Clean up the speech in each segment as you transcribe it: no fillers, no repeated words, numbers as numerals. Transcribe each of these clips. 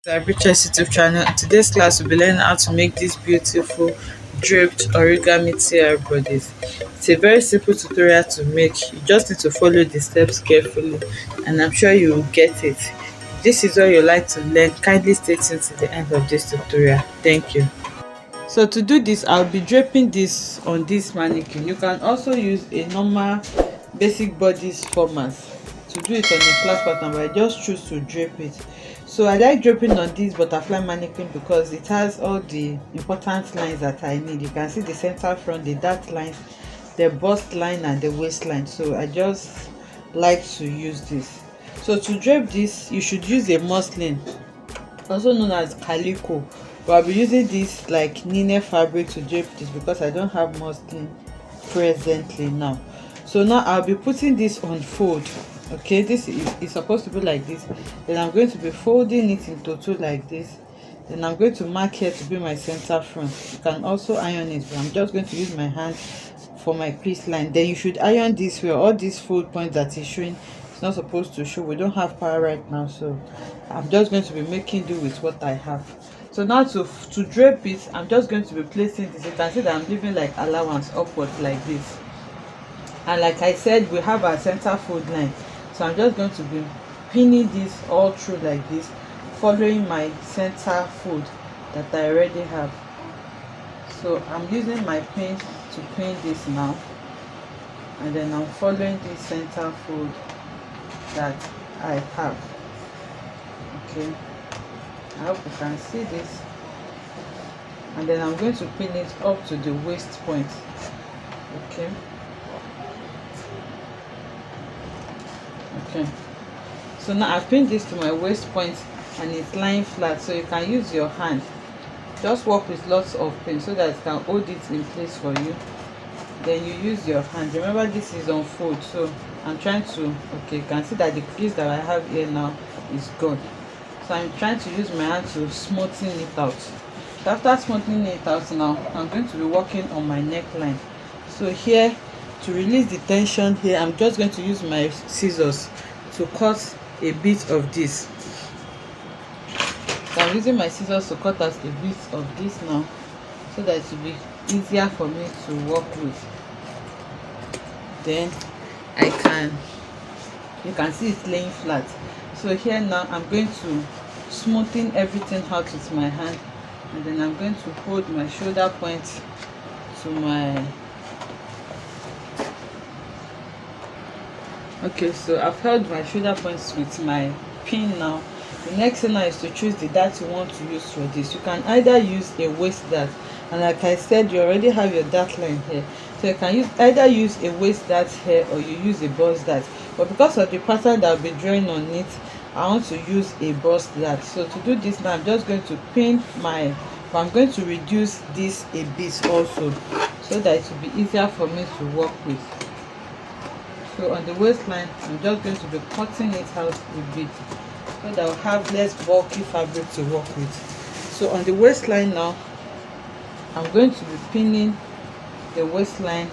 Riches YouTube channel. In today's class, we'll be learning how to make this beautiful draped origami tiara bodice. It's a very simple tutorial to make. You just need to follow the steps carefully, and I'm sure you will get it. If this is what you like to learn, kindly stay tuned to the end of this tutorial. Thank you. So to do this, I'll be draping this on this mannequin. You can also use a normal basic bodice format to do it on a flat pattern, but I just choose to drape it. So I like draping on this butterfly mannequin because it has all the important lines that I need. You can see the center front, the dart lines, the bust line and the waistline. So I just like to use this. So to drape this, you should use a muslin, also known as calico, but I'll be using this like nine fabric to drape this because I don't have muslin presently now. So now I'll be putting this on fold. Okay, this is supposed to be like this. Then I'm going to be folding it into two like this. Then I'm going to mark here to be my center front. You can also iron it, but I'm just going to use my hand for my crease line. Then you should iron this way. All these fold points that is showing, it's not supposed to show. We don't have power right now, so I'm just going to be making do with what I have. So now to drape it, I'm just going to be placing this. You can see that I'm leaving like allowance upwards like this. And like I said, we have our center fold line, so I'm just going to be pinning this all through like this, following my center fold that I already have. So I'm using my pin to pin this now, and then I'm following this center fold that I have. Okay, I hope you can see this. And then I'm going to pin it up to the waist point. Okay. Okay, so now I've pinned this to my waist point and it's lying flat, so you can use your hand. Just work with lots of pins so that it can hold it in place for you. Then you use your hand. Remember, this is on fold, so I'm trying to, okay, you can see that the crease that I have here now is gone. So I'm trying to use my hand to smoothen it out. So after smoothing it out now, I'm going to be working on my neckline. So here, to release the tension here, I'm just going to use my scissors to cut a bit of this. So I'm using my scissors to cut out a bit of this now, so that it will be easier for me to work with. Then you can see it's laying flat. So here now I'm going to smoothen everything out with my hand, and then I'm going to hold my shoulder point to my, okay, so I've held my shoulder points with my pin now. The next thing now is to choose the dart you want to use for this. You can either use a waist dart, and like I said, you already have your dart line here, so you can either use a waist dart here or you use a bust dart. But because of the pattern that I'll be drawing on it, I want to use a bust dart. So to do this now, I'm just going to pin my, but I'm going to reduce this a bit also, so that it will be easier for me to work with. So on the waistline, I'm just going to be cutting it out a bit, so that I'll have less bulky fabric to work with. So on the waistline now, I'm going to be pinning the waistline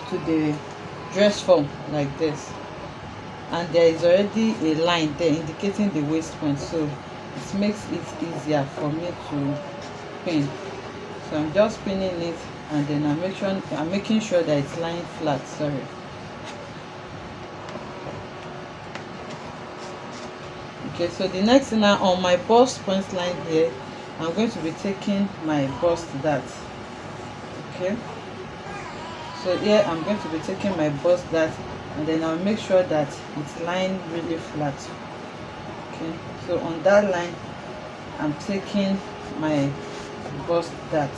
to the dress form like this, and there is already a line there indicating the waist point, so it makes it easier for me to pin. So I'm just pinning it, and then I'm making sure that it's lying flat. Sorry. Okay, so the next thing now, on my bust point line here, I'm going to be taking my bust dart. Okay, so here I'm going to be taking my bust dart, and then I'll make sure that it's lying really flat. Okay, so on that line I'm taking my bust dart.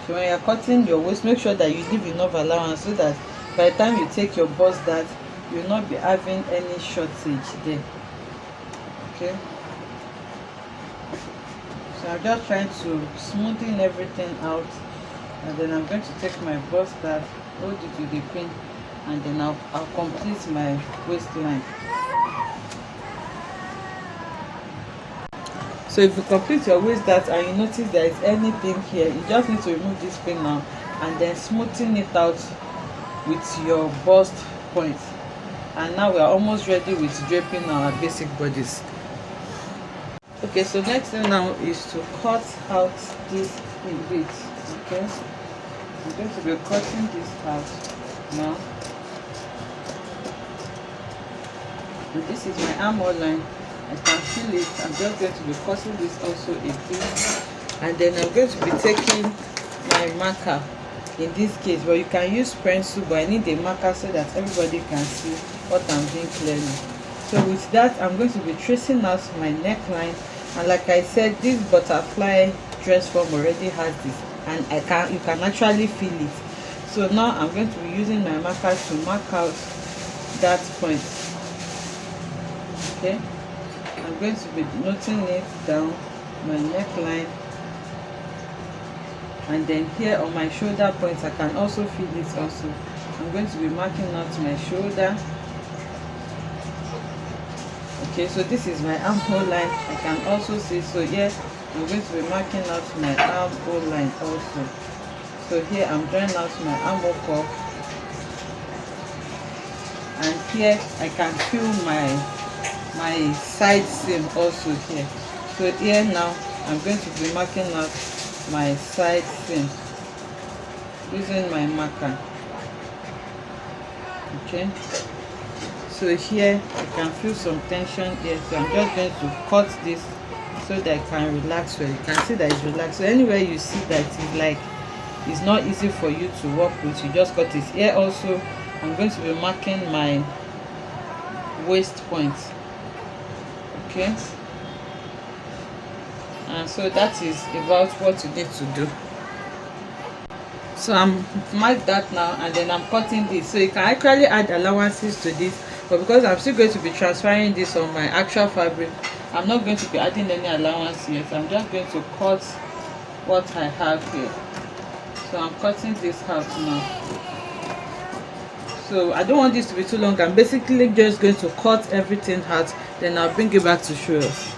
So when you're cutting your waist, make sure that you leave enough allowance, so that by the time you take your bust dart, you will not be having any shortage there. Okay, so I'm just trying to smoothen everything out, and then I'm going to take my bust dart, hold it with the pin, and then I'll complete my waistline. So if you complete your waist dart and you notice there is anything here, you just need to remove this pin now, and then smoothen it out with your bust point. And now we are almost ready with draping our basic bodice. Okay, so next thing now is to cut out this in bits. Okay, I'm going to be cutting this out now. And this is my armhole line. I can feel it. I'm just going to be cutting this also a bit, and then I'm going to be taking my marker in this case, but you can use pencil, but I need a marker so that everybody can see what I'm doing clearly. So with that, I'm going to be tracing out my neckline, and like I said, this butterfly dress form already has this, and you can actually feel it. So now I'm going to be using my marker to mark out that point. Okay, I'm going to be noting it down, my neckline, and then here on my shoulder points I can also feel it also. I'm going to be marking out my shoulder. Okay, so this is my armhole line. I can also see, so here I'm going to be marking out my armhole line also. So here I'm drawing out my armhole cuff, and here I can feel my side seam also here. So here now I'm going to be marking out my side seam using my marker. Okay, so here I can feel some tension here, so I'm just going to cut this so that I can relax well. You can see that it's relaxed. So anywhere you see that it's like it's not easy for you to work with, you just cut it. Here also I'm going to be marking my waist point. Okay, and so that is about what you need to do. So I'm marked that now, and then I'm cutting this. So you can actually add allowances to this, but because I'm still going to be transferring this on my actual fabric, I'm not going to be adding any allowance yet. I'm just going to cut what I have here. So I'm cutting this out now. So I don't want this to be too long. I'm basically just going to cut everything out, then I'll bring it back to show us.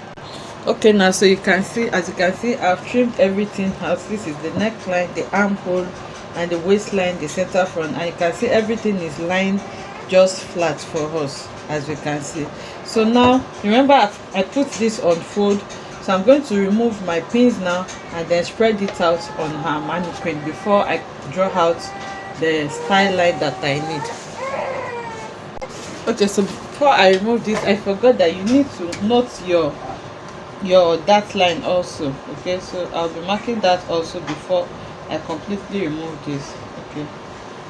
Okay, now so you can see, as you can see, I've trimmed everything out. This is the neckline, the armhole, and the waistline, the center front, and you can see everything is lined just flat for us, as you can see. So now remember I put this on fold, so I'm going to remove my pins now and then spread it out on her mannequin before I draw out the style line that I need. Okay, so before I remove this, I forgot that you need to note your dart line also. Okay, so I'll be marking that also before I completely remove this. Okay,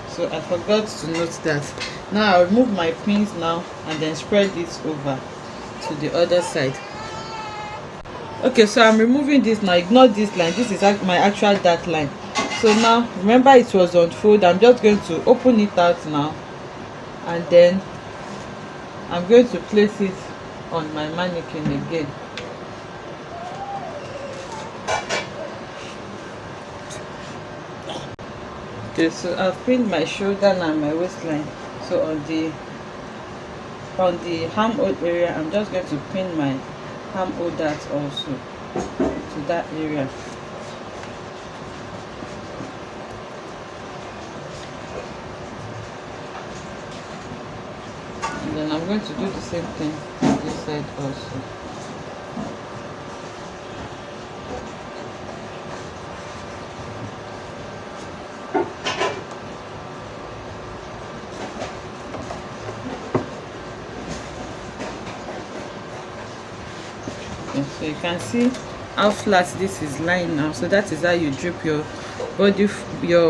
so I forgot to note that. Now I'll remove my pins now and then spread it over to the other side. Okay, so I'm removing this now. Ignore this line. This is my actual dart line. So now remember it was on fold. I'm just going to open it out now, and then I'm going to place it on my mannequin again. Okay, so I've pinned my shoulder and my waistline. So on the armhole area, I'm just going to pin my armhole dart also to that area. And then I'm going to do the same thing on this side also. So you can see how flat this is lying now. So that is how you drape your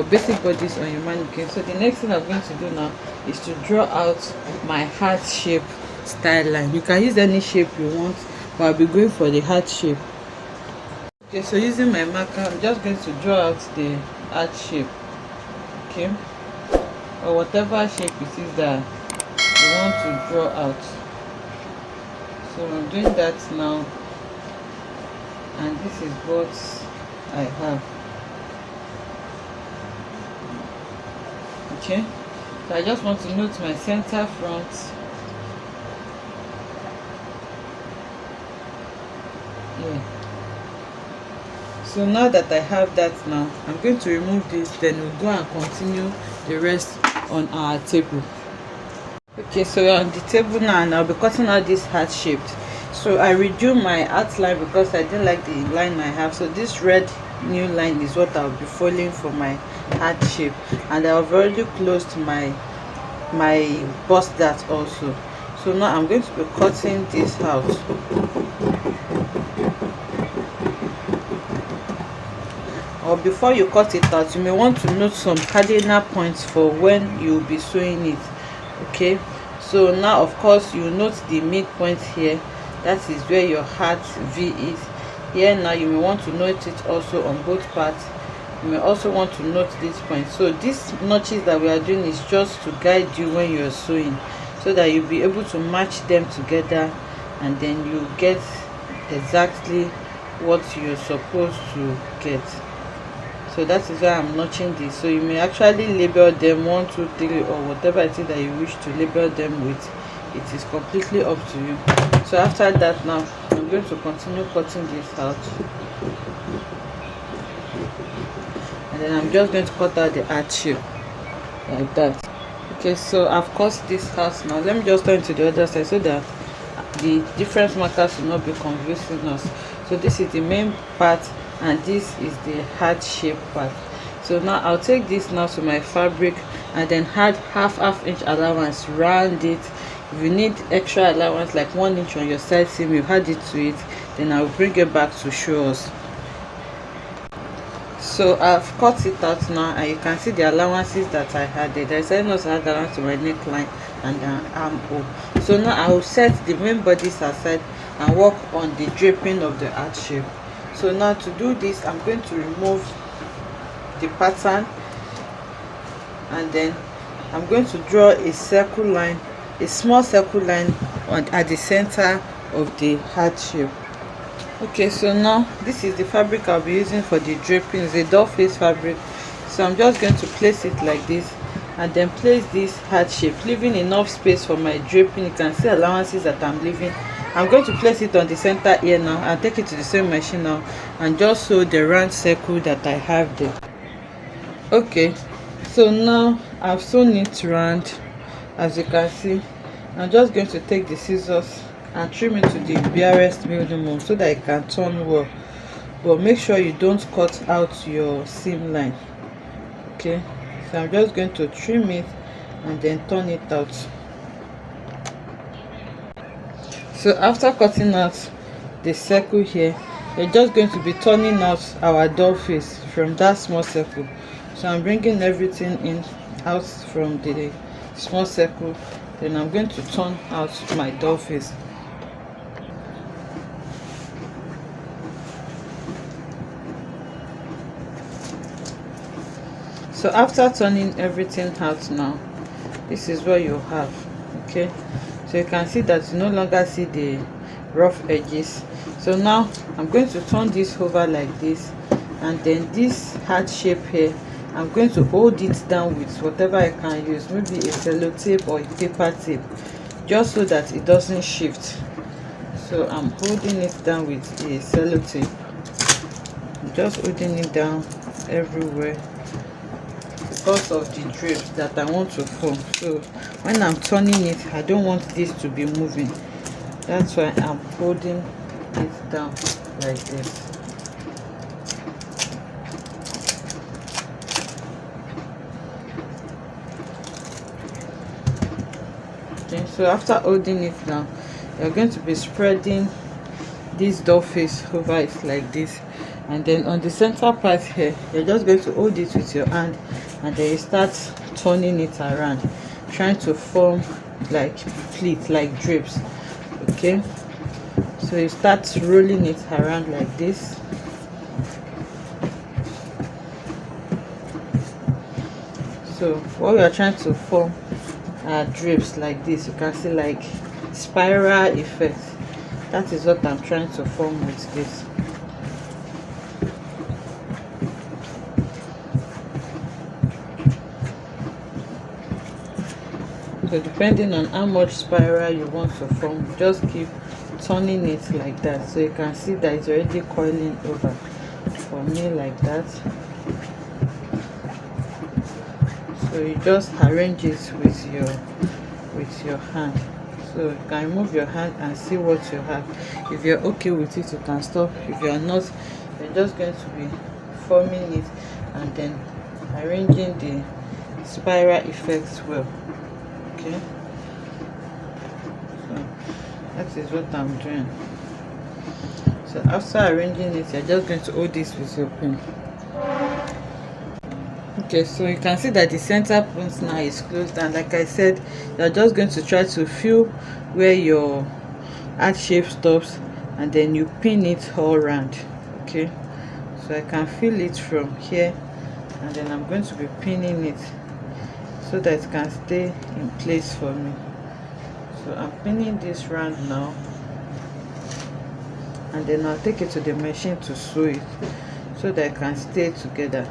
basic bodice on your mannequin. So the next thing I'm going to do now is to draw out my heart shape style line. You can use any shape you want, but I'll be going for the heart shape. Okay, so using my marker, I'm just going to draw out the heart shape. Okay, or whatever shape it is that you want to draw out. So I'm doing that now, and this is what I have. Okay, so I just want to note my center front. Yeah. So now that I have that now, I'm going to remove this, then we'll go and continue the rest on our table. Okay, so we're on the table now, and I'll be cutting out this heart shaped. So I redo my outline because I didn't like the line I have. So this red new line is what I'll be following for my heart shape, and I've already closed my bust dart also. So now I'm going to be cutting this out. Or before you cut it out, you may want to note some cardinal points for when you'll be sewing it. Okay, so now of course you note the midpoint here, that is where your heart V is. Here now you may want to note it also on both parts. You may also want to note this point. So these notches that we are doing is just to guide you when you're sewing, so that you'll be able to match them together, and then you get exactly what you're supposed to get. So that is why I'm notching this. So you may actually label them 1, 2, 3, or whatever it is that you wish to label them with. It is completely up to you. So after that, now I'm going to continue cutting this out, and then I'm just going to cut out the heart shape like that. Okay, so I've cut this out. Now let me just turn to the other side so that the different markers will not be confusing us. So this is the main part, and this is the heart shape part. So now I'll take this now to my fabric, and then add half inch allowance round it. If you need extra allowance like 1 inch on your side seam, you add it to it. Then I'll bring it back to show us. So I've cut it out now, and you can see the allowances that I added. I said not to add allowance to my neckline and an armhole. So now I will set the main bodice aside and work on the draping of the heart shape. So now to do this, I'm going to remove the pattern, and then I'm going to draw a circle line, a small circle line at the center of the heart shape. Okay, so now this is the fabric I'll be using for the draping. It's a doll face fabric. So I'm just going to place it like this, and then place this heart shape, leaving enough space for my draping. You can see allowances that I'm leaving. I'm going to place it on the center here now, and take it to the same machine now, and just sew the round circle that I have there. Okay, so now I've sewn it round, as you can see. I'm just going to take the scissors and trim it to the barest minimum so that it can turn well. But make sure you don't cut out your seam line. Okay, so I'm just going to trim it and then turn it out. So after cutting out the circle here, we're just going to be turning out our doll face from that small circle. So I'm bringing everything in out from the small circle, then I'm going to turn out my doll face. So after turning everything out now, this is what you have. Okay, so you can see that you no longer see the rough edges. So now I'm going to turn this over like this, and then this heart shape here, I'm going to hold it down with whatever I can use, maybe a sellotape or a paper tape, just so that it doesn't shift. So I'm holding it down with a sellotape. I'm just holding it down everywhere because of the drapes that I want to form. So when I'm turning it, I don't want this to be moving. That's why I'm holding it down like this. Okay, so after holding it down, you're going to be spreading this doll face over it like this, and then on the center part here, you're just going to hold it with your hand, and then you start turning it around, trying to form like pleats, like drapes. Okay, so you start rolling it around like this. So what we are trying to form are drapes like this. You can see like spiral effect. That is what I'm trying to form with this. So depending on how much spiral you want to form, just keep turning it like that. So you can see that it's already coiling over for me like that. So you just arrange it with your hand. So you can remove your hand and see what you have. If you're okay with it, you can stop. If you're not, you're just going to be forming it and then arranging the spiral effects well. Okay, so that is what I'm doing. So after arranging it, you're just going to hold this with your pin. Okay, so you can see that the center point now is closed, and like I said, you're just going to try to feel where your heart shape stops, and then you pin it all around. Okay, so I can feel it from here, and then I'm going to be pinning it so that it can stay in place for me. So I'm pinning this round now, and then I'll take it to the machine to sew it so that it can stay together.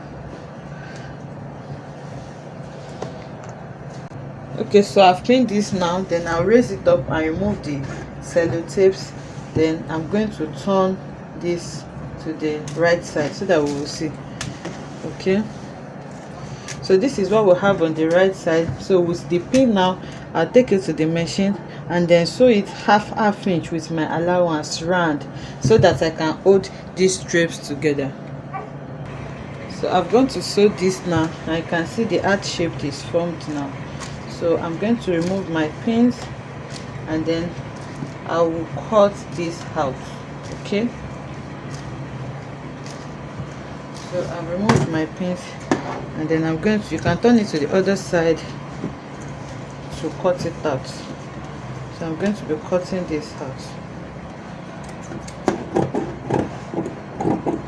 Okay, so I've pinned this now. Then I'll raise it up and remove the sellotapes. Then I'm going to turn this to the right side so that we will see. Okay, so this is what we have on the right side. So with the pin now, I'll take it to the machine and then sew it half inch with my allowance round so that I can hold these drapes together. So I've gone to sew this now, and you can see the heart shape is formed now. So I'm going to remove my pins and then I will cut this out. Okay, so I've removed my pins and then I'm going to, you can turn it to the other side to cut it out. So I'm going to be cutting this out.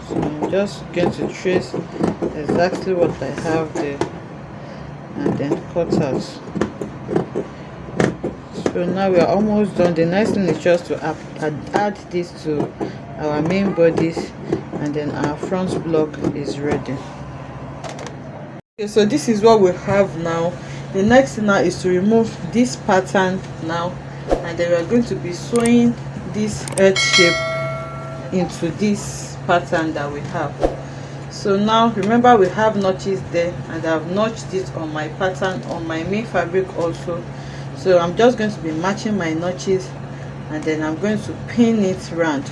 So I'm just going to trace exactly what I have there and then cut out. So now we are almost done. The next thing is just to add this to our main bodice, and then our front block is ready. Okay, so this is what we have now. The next thing now is to remove this pattern now, and then we are going to be sewing this head shape into this pattern that we have. So now remember, we have notches there, and I've notched it on my pattern on my main fabric also. So I'm just going to be matching my notches, and then I'm going to pin it round.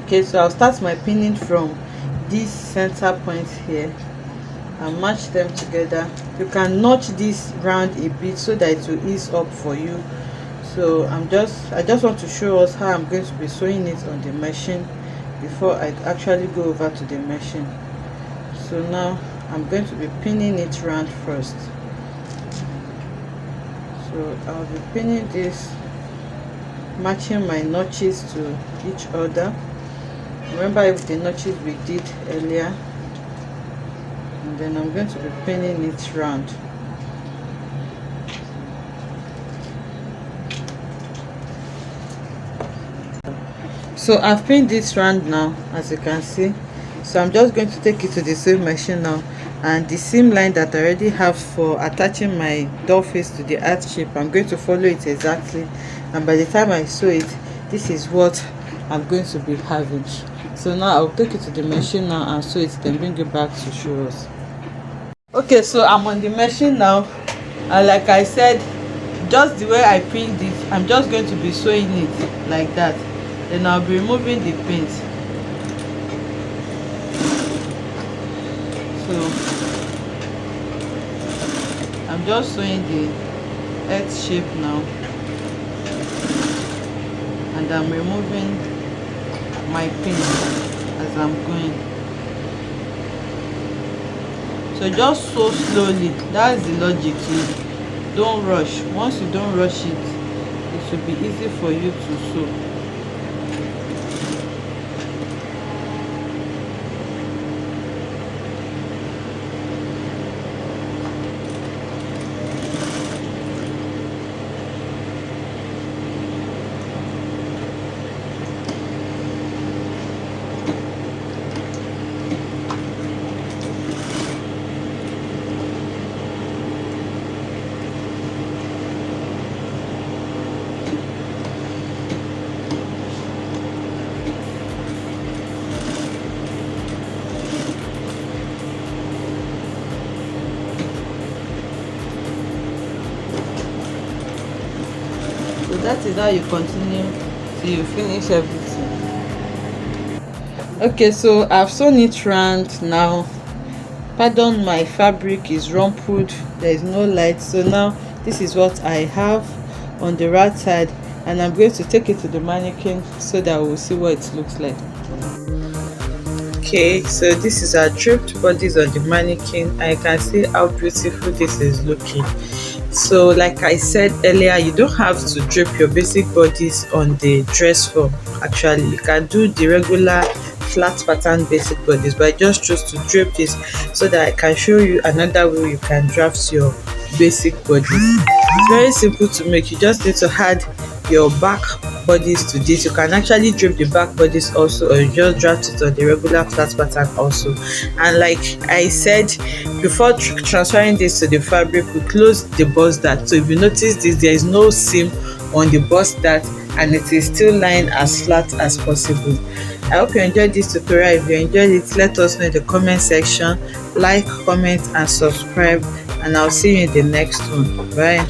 Okay, so I'll start my pinning from this center point here and match them together. You can notch this round a bit so that it will ease up for you. So I just want to show us how I'm going to be sewing it on the machine before I actually go over to the machine. So now I'm going to be pinning it round first. So I'll be pinning this, matching my notches to each other. Remember the notches we did earlier, and then I'm going to be pinning it round. So I've pinned this round now, as you can see. So I'm just going to take it to the sewing machine now, and the seam line that I already have for attaching my doll face to the heart shape, I'm going to follow it exactly, and by the time I sew it, this is what I'm going to be having. So now I'll take it to the machine now and sew it, then bring it back to show us. Okay, so I'm on the machine now, and like I said, just the way I pinned it, I'm just going to be sewing it like that. Then I'll be removing the pins. So I'm just sewing the head shape now, and I'm removing my pin as I'm going. So just sew slowly. That's the logic. You don't rush. Once you don't rush it, it will be easy for you to sew. that is how you continue till you finish everything. Okay, so I've sewn it round now. Pardon, my fabric is rumpled, there is no light. So now this is what I have on the right side, and I'm going to take it to the mannequin so that we'll see what it looks like. Okay, so this is our draped bodice on the mannequin, and you can see how beautiful this is looking. So like I said earlier, you don't have to drape your basic bodies on the dress form. Actually, you can do the regular flat pattern basic bodies, but I just chose to drape this so that I can show you another way you can draft your basic bodies. It's very simple to make. You just need to add your back bodies to this. You can actually drape the back bodies also, or you just draft it on the regular flat pattern also. And like I said before, transferring this to the fabric, we close the bust dart. So if you notice this, there is no seam on the bust dart, and it is still lying as flat as possible. I hope you enjoyed this tutorial. If you enjoyed it, let us know in the comment section. Like, comment and subscribe, and I'll see you in the next one. Bye.